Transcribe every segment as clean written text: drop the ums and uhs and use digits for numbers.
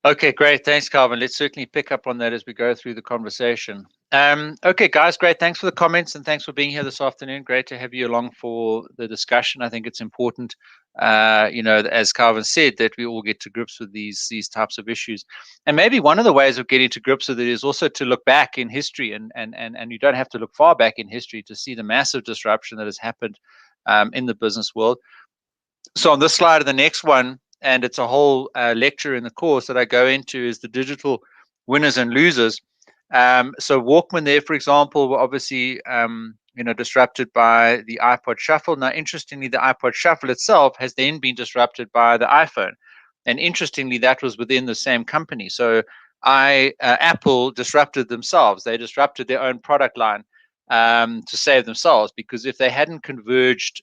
Okay, great. Thanks, Calvin. Let's certainly pick up on that as we go through the conversation. Okay, guys, great. Thanks for the comments and thanks for being here this afternoon. Great to have you along for the discussion. I think it's important, as Calvin said, that we all get to grips with these types of issues. And maybe one of the ways of getting to grips with it is also to look back in history, and you don't have to look far back in history to see the massive disruption that has happened in the business world. So on this slide, the next one, and it's a whole lecture in the course that I go into, is the digital winners and losers. So Walkman there, for example, were obviously disrupted by the iPod Shuffle. Now, interestingly, the iPod Shuffle itself has then been disrupted by the iPhone, and interestingly, that was within the same company. So Apple disrupted themselves; they disrupted their own product line to save themselves, because if they hadn't converged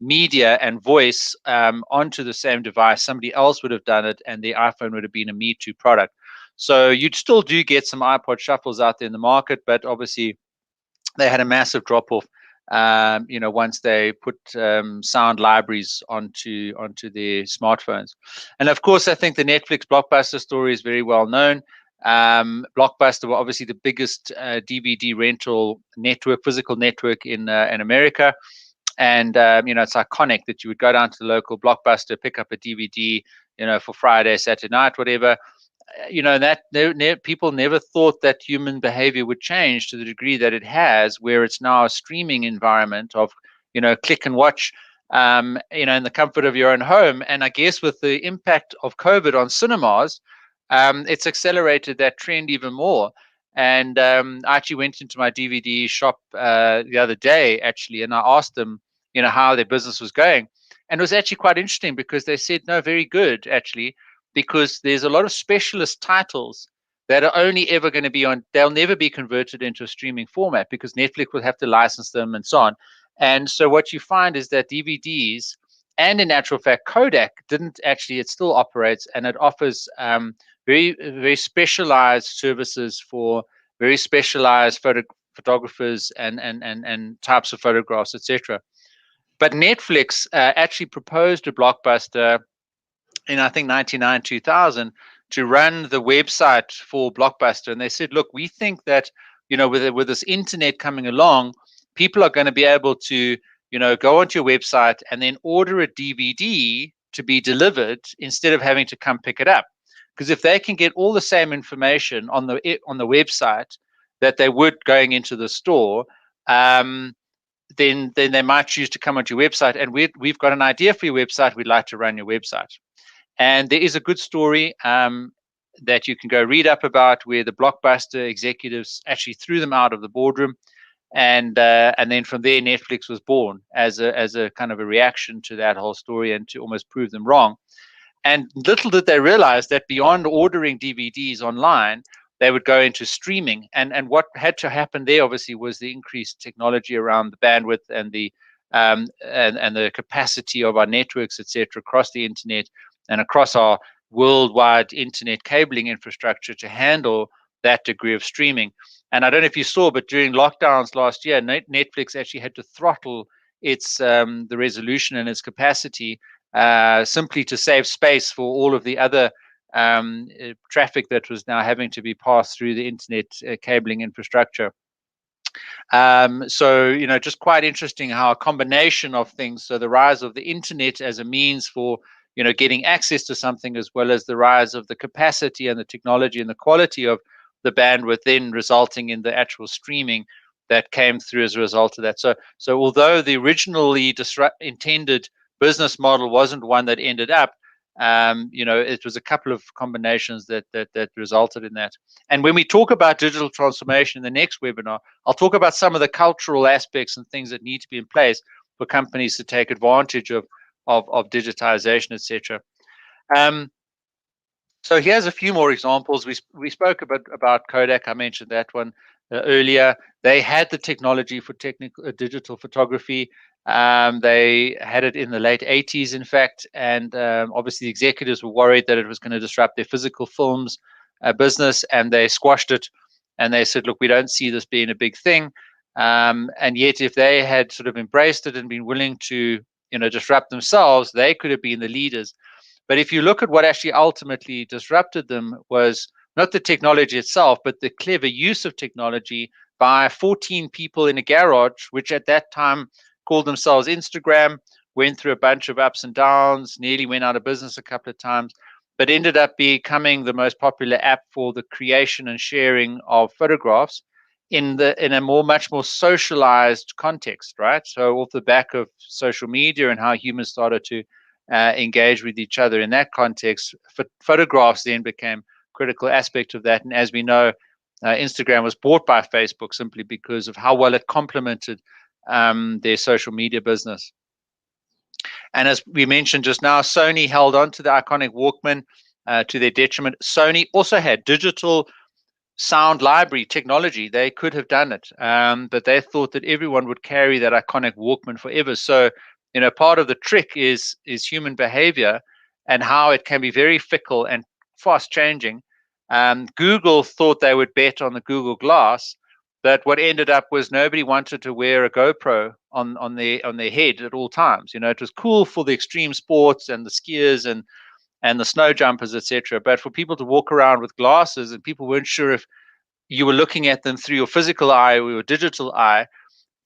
media and voice onto the same device, somebody else would have done it, and the iPhone would have been a Me Too product. So you'd still do get some iPod Shuffles out there in the market, but obviously they had a massive drop off. Once they put sound libraries onto their smartphones, and of course, I think the Netflix Blockbuster story is very well known. Blockbuster were obviously the biggest DVD rental network, physical network in America. And it's iconic that you would go down to the local Blockbuster, pick up a DVD, for Friday, Saturday night, whatever. That people never thought that human behavior would change to the degree that it has, where it's now a streaming environment of, click and watch, in the comfort of your own home. And I guess with the impact of COVID on cinemas, it's accelerated that trend even more. And I actually went into my DVD shop the other day, actually, and I asked them, how their business was going. And it was actually quite interesting because they said, no, very good, actually, because there's a lot of specialist titles that are only ever going to be on, they'll never be converted into a streaming format because Netflix will have to license them and so on. And so what you find is that DVDs, and in actual fact, Kodak didn't actually, it still operates, and it offers very, very specialized services for very specialized photographers and types of photographs, etc. But Netflix actually proposed to Blockbuster in, I think, 99, 2000 to run the website for Blockbuster. And they said, look, we think that, with this internet coming along, people are going to be able to, go onto your website and then order a DVD to be delivered instead of having to come pick it up. Because if they can get all the same information on the website that they would going into the store, then they might choose to come onto your website. And we've got an idea for your website. We'd like to run your website. And there is a good story that you can go read up about, where the Blockbuster executives actually threw them out of the boardroom, and then from there Netflix was born as a kind of a reaction to that whole story and to almost prove them wrong. And little did they realize that beyond ordering DVDs online, they would go into streaming. And what had to happen there, obviously, was the increased technology around the bandwidth and the capacity of our networks, etc., across the internet and across our worldwide internet cabling infrastructure to handle that degree of streaming. And I don't know if you saw, but during lockdowns last year, Netflix actually had to throttle its the resolution and its capacity simply to save space for all of the other traffic that was now having to be passed through the internet cabling infrastructure. So, just quite interesting how a combination of things, so the rise of the internet as a means for, getting access to something, as well as the rise of the capacity and the technology and the quality of the bandwidth, then resulting in the actual streaming that came through as a result of that. So although the originally intended business model wasn't one that ended up, it was a couple of combinations that resulted in that. And when we talk about digital transformation in the next webinar, I'll talk about some of the cultural aspects and things that need to be in place for companies to take advantage of digitization, etc. So here's a few more examples. We spoke about Kodak. I mentioned that one earlier. They had the technology for digital photography. They had it in the late 80s, in fact, and obviously the executives were worried that it was going to disrupt their physical films business, and they squashed it. And they said, look, we don't see this being a big thing. And yet, if they had sort of embraced it and been willing to, disrupt themselves, they could have been the leaders. But if you look at what actually ultimately disrupted them was not the technology itself, but the clever use of technology by 14 people in a garage, which at that time called themselves Instagram, went through a bunch of ups and downs, nearly went out of business a couple of times, but ended up becoming the most popular app for the creation and sharing of photographs in a much more socialized context, right? So off the back of social media and how humans started to engage with each other in that context, photographs then became a critical aspect of that. And as we know, Instagram was bought by Facebook simply because of how well it complemented their social media business. And as we mentioned just now, Sony held on to the iconic Walkman to their detriment. Sony also had digital sound library technology. They could have done it, but they thought that everyone would carry that iconic Walkman forever. So, part of the trick is human behavior and how it can be very fickle and fast changing. Google thought they would bet on the Google Glass, but what ended up was nobody wanted to wear a GoPro on their head at all times. It was cool for the extreme sports and the skiers and the snow jumpers, etc. But for people to walk around with glasses, and people weren't sure if you were looking at them through your physical eye or your digital eye,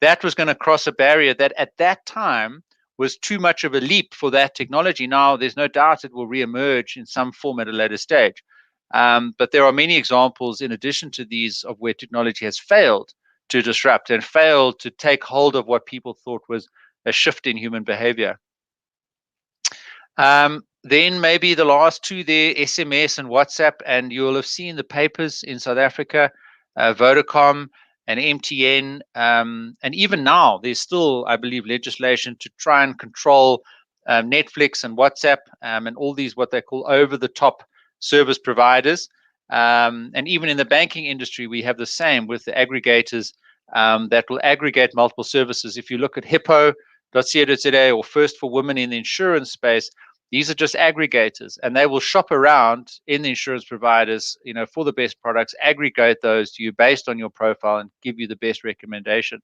that was going to cross a barrier that at that time was too much of a leap for that technology. Now, there's no doubt it will reemerge in some form at a later stage. But there are many examples in addition to these of where technology has failed to disrupt and failed to take hold of what people thought was a shift in human behavior. Then maybe the last two there, SMS and WhatsApp, and you'll have seen the papers in South Africa, Vodacom and MTN, and even now there's still, I believe, legislation to try and control Netflix and WhatsApp and all these what they call over-the-top service providers. And even in the banking industry, we have the same with the aggregators that will aggregate multiple services. If you look at hippo.co.za or First for Women in the insurance space, these are just aggregators, and they will shop around in the insurance providers, for the best products, aggregate those to you based on your profile, and give you the best recommendation,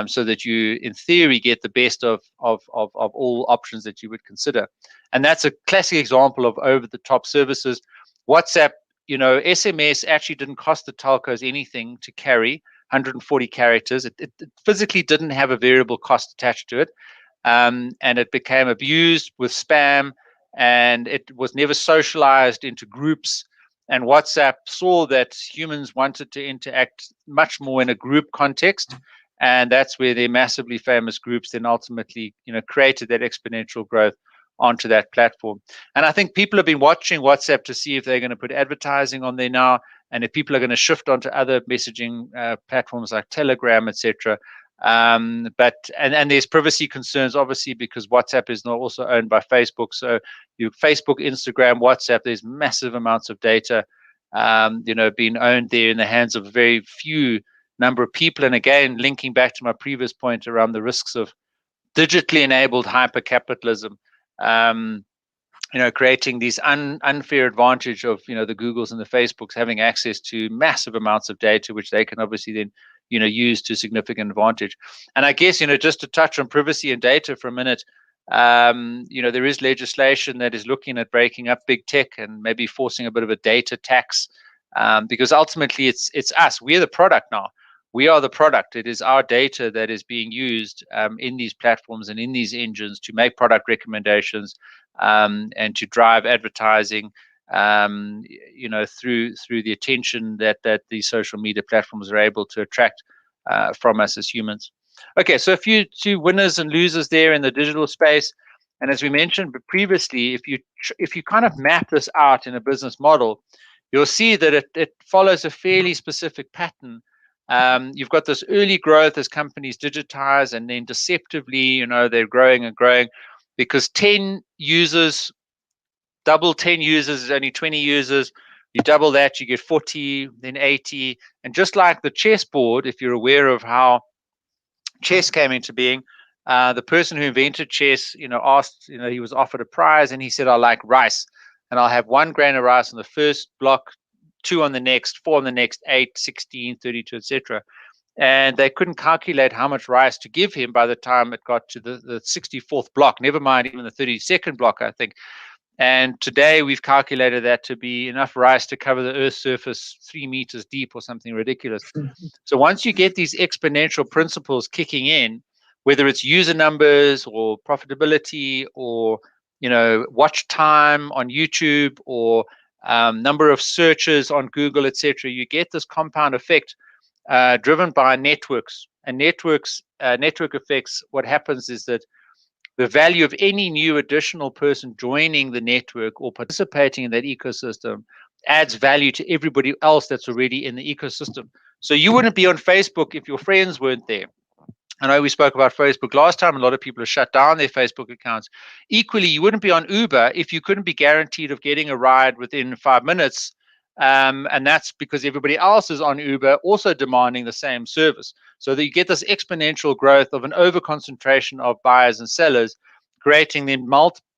so that you, in theory, get the best of all options that you would consider. And that's a classic example of over-the-top services. WhatsApp, SMS actually didn't cost the telcos anything to carry 140 characters. It physically didn't have a variable cost attached to it. And it became abused with spam, and it was never socialized into groups. And WhatsApp saw that humans wanted to interact much more in a group context, and that's where their massively famous groups then ultimately, created that exponential growth onto that platform. And I think people have been watching WhatsApp to see if they're going to put advertising on there now, and if people are going to shift onto other messaging platforms like Telegram, etc. But there's privacy concerns, obviously, because WhatsApp is not also owned by Facebook. So Facebook, Instagram, WhatsApp, there's massive amounts of data, being owned there in the hands of a very few number of people. And again, linking back to my previous point around the risks of digitally enabled hypercapitalism, creating these unfair advantage of, the Googles and the Facebooks having access to massive amounts of data, which they can obviously then, use to significant advantage. And I guess, just to touch on privacy and data for a minute, there is legislation that is looking at breaking up big tech and maybe forcing a bit of a data tax, because ultimately it's us. We're the product now. We are the product. It is our data that is being used in these platforms and in these engines to make product recommendations, and to drive advertising, through the attention that these social media platforms are able to attract from us as humans. Okay, so a few winners and losers there in the digital space. And as we mentioned previously, if you kind of map this out in a business model, you'll see that it follows a fairly specific pattern. You've got this early growth as companies digitize, and then deceptively, they're growing and growing, because 10 users, double 10 users is only 20 users. You double that, you get 40, then 80. And just like the chessboard, if you're aware of how chess came into being, the person who invented chess, asked, he was offered a prize, and he said, I like rice, and I'll have 1 grain of rice on the first block, 2 on the next, 4 on the next, 8, 16, 32, etc. And they couldn't calculate how much rice to give him by the time it got to the 64th block, never mind even the 32nd block, I think. And today we've calculated that to be enough rice to cover the Earth's surface 3 meters deep or something ridiculous. So once you get these exponential principles kicking in, whether it's user numbers or profitability or watch time on YouTube or number of searches on Google, etc., you get this compound effect driven by networks. And network effects, what happens is that the value of any new additional person joining the network or participating in that ecosystem adds value to everybody else that's already in the ecosystem. So you wouldn't be on Facebook if your friends weren't there. I know we spoke about Facebook last time. A lot of people have shut down their Facebook accounts. Equally, you wouldn't be on Uber if you couldn't be guaranteed of getting a ride within 5 minutes. And that's because everybody else is on Uber also demanding the same service. So that you get this exponential growth of an over-concentration of buyers and sellers, creating then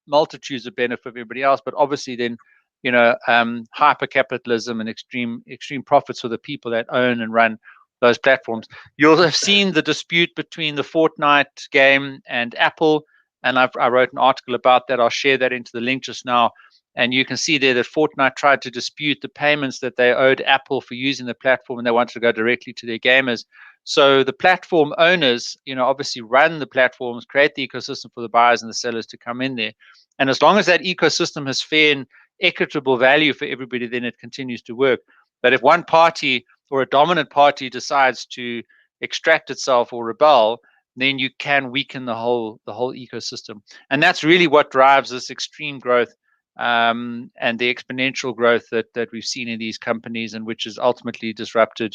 multitudes of benefit for everybody else. But obviously then, hyper-capitalism and extreme profits for the people that own and run those platforms. You'll have seen the dispute between the Fortnite game and Apple, and I wrote an article about that. I'll share that into the link just now. And you can see there that Fortnite tried to dispute the payments that they owed Apple for using the platform, and they wanted to go directly to their gamers. So the platform owners, obviously run the platforms, create the ecosystem for the buyers and the sellers to come in there. And as long as that ecosystem has fair and equitable value for everybody, then it continues to work. But if one party or a dominant party decides to extract itself or rebel, then you can weaken the whole ecosystem. And that's really what drives this extreme growth and the exponential growth that we've seen in these companies, and which has ultimately disrupted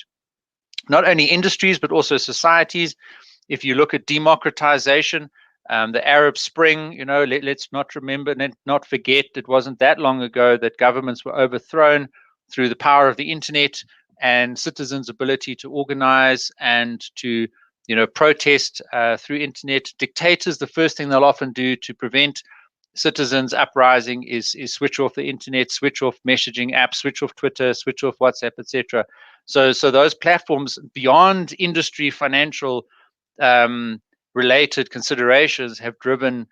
not only industries but also societies. If you look at democratization, the Arab Spring, let's not remember and not forget, it wasn't that long ago that governments were overthrown through the power of the internet and citizens' ability to organize and to protest through internet. Dictators, the first thing they'll often do to prevent citizens uprising is switch off the internet, switch off messaging apps, switch off Twitter, switch off WhatsApp, etc. So those platforms, beyond industry, financial related considerations, have driven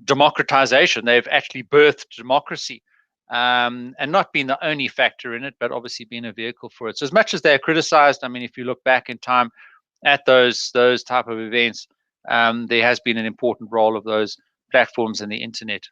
democratization. They've actually birthed democracy, and not been the only factor in it, but obviously been a vehicle for it. So as much as they're criticized, I mean, if you look back in time at those type of events, there has been an important role of those platforms and the internet.